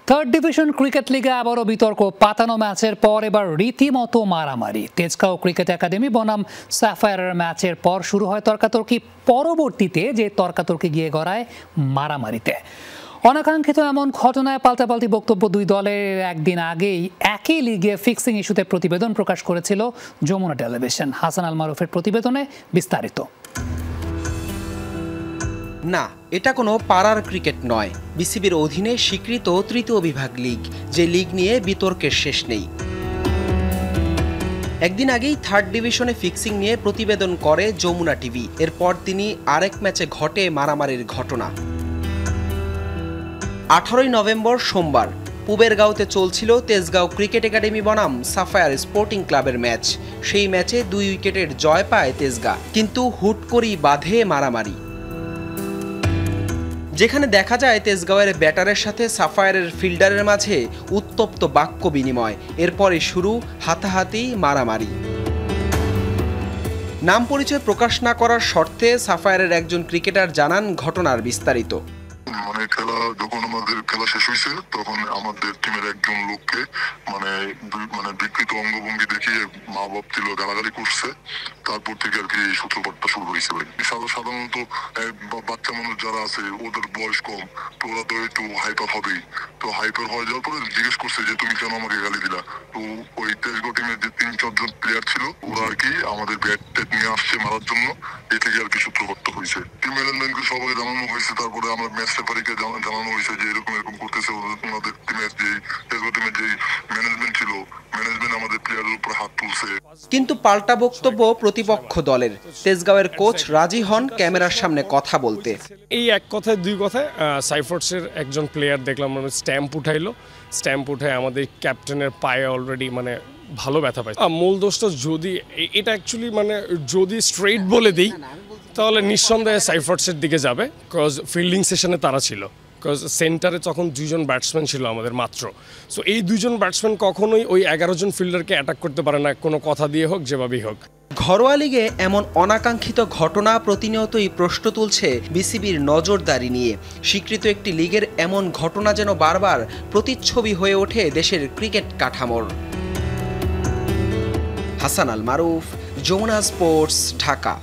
Third division cricket লিগে আবারও বিতর্ক পাতানো ম্যাচের পর এবার রীতিমতো মারামারি। তেজগাঁও ক্রিকেট একাডেমি বনাম সাফায়ারের ম্যাচের পর শুরু হয় তর্কাতর্কি, পরবর্তীতে যে তর্কাতর্কি গিয়ে গড়ায় মারামারিতে। অনাকাঙ্ক্ষিত এমন ঘটনায় পাল্টাপাল্টি বক্তব্য দুই দলের। একদিন আগেই একই লিগে ফিক্সিং ইস্যুতে প্রতিবেদন প্রকাশ করেছিল যমুনা টেলিভিশন। হাসান আল মারুফের প্রতিবেদনে বিস্তারিত। না, এটা কোনো পাড়ার ক্রিকেট নয়, বিসিবির অধীনে স্বীকৃত তৃতীয় বিভাগ লিগ, যে লিগ নিয়ে বিতর্কের শেষ নেই। একদিন আগেই থার্ড ডিভিশনে ফিক্সিং নিয়ে প্রতিবেদন করে যমুনা টিভি। এরপর তিনি আরেক ম্যাচে ঘটে মারামারির ঘটনা। 18 নভেম্বর সোমবার পুবেরগাঁওতে চলছিল তেজগাঁও ক্রিকেট একাডেমি বনাম সাফায়ার স্পোর্টিং ক্লাবের ম্যাচ। সেই ম্যাচে 2 উইকেটের জয় পায় তেজগাঁ, কিন্তু হুট করেই বাধে মারামারি। যেখানে দেখা যায় তেজগাঁওয়ের ব্যাটারের সাথে সাফায়ারের ফিল্ডারের মাঝে উত্তপ্ত বাক্য বিনিময়। এরপরে শুরু হাতাহাতি, মারামারি। নাম পরিচয় প্রকাশ না করার শর্তে সাফায়ারের একজন ক্রিকেটার জানান ঘটনার বিস্তারিত। খেলা যখন আমাদের খেলা শেষ হয়েছে তখন আমাদের টিমের একজন লোককে বিকৃত অঙ্গভঙ্গি দেখিয়ে মা বাপ ছিল গালাগালি করছে। তারপর থেকে আর কি এই সূত্রপাতটা শুরু হয়েছে। সাধারণত বাচ্চা মানুষ যারা আছে ওদের বয়স কম, তো ওরা তো একটু হাইপার হবেই। তো হাইপার হয়ে যাওয়ার পরে জিজ্ঞেস করছে যে তুমি কেন আমাকে গালি দিলা। তো ওই তেজগাঁও টিমের যে 3-4 জন প্লেয়ার ছিল ওরা আর কি আমাদের ব্যাট ট্যাট নিয়ে আসছে মারার জন্য। এ থেকে আর কি সূত্রপাত হয়েছে। টিম ম্যানেজমেন্টকে সবাই জানানো হয়েছে। তারপরে আমরা ম্যাচ রেফারিকে জানানো হয়েছে যে এরকম করতেছে। ওনাদের টিমের যে তেজগাঁও টিমের যে ম্যানেজমেন্ট ছিল, ম্যানেজমেন্ট আমাদের প্লেয়ারের উপর হাত তুলছে। কিন্তু পাল্টা বক্তব্য প্রতিপক্ষ দলের। তেজগাঁওয়ের কোচ রাজি হন ক্যামেরার সামনে কথা বলতে। এই এক কথায় দুই কথায় সাইফোর্সের একজন প্লেয়ার দেখলাম স্ট্যাম্প উঠাইলো। স্ট্যাম্প উঠায় আমাদের ক্যাপ্টেনের পায়ে অলরেডি ভালো ব্যথা পায়। মূল দোষটা যদি এটা অ্যাকচুয়ালি যদি স্ট্রেইট বলে দিই তাহলে নিঃসন্দেহে সাইফোর্সের দিকে যাবে, বিকজ ফিল্ডিং সেশনে তারা ছিল। বিকজ সেন্টারে তখন 2 জন ব্যাটসম্যান ছিল আমাদের মাত্র। সো এই 2 জন ব্যাটসম্যান কখনোই ওই 11 জন ফিল্ডারকে অ্যাটাক করতে পারে না, কোনো কথা দিয়ে হোক, যেভাবেই হোক। ঘরোয়া লিগে এমন অনাকাঙ্ক্ষিত ঘটনা প্রতিনিয়তই প্রশ্ন তুলছে বিসিবির নজরদারি নিয়ে। স্বীকৃত একটি লিগের এমন ঘটনা যেন বারবার প্রতিচ্ছবি হয়ে ওঠে দেশের ক্রিকেট কাঠামোর। হাসান আল মারুফ, যমুনা স্পোর্টস, ঢাকা।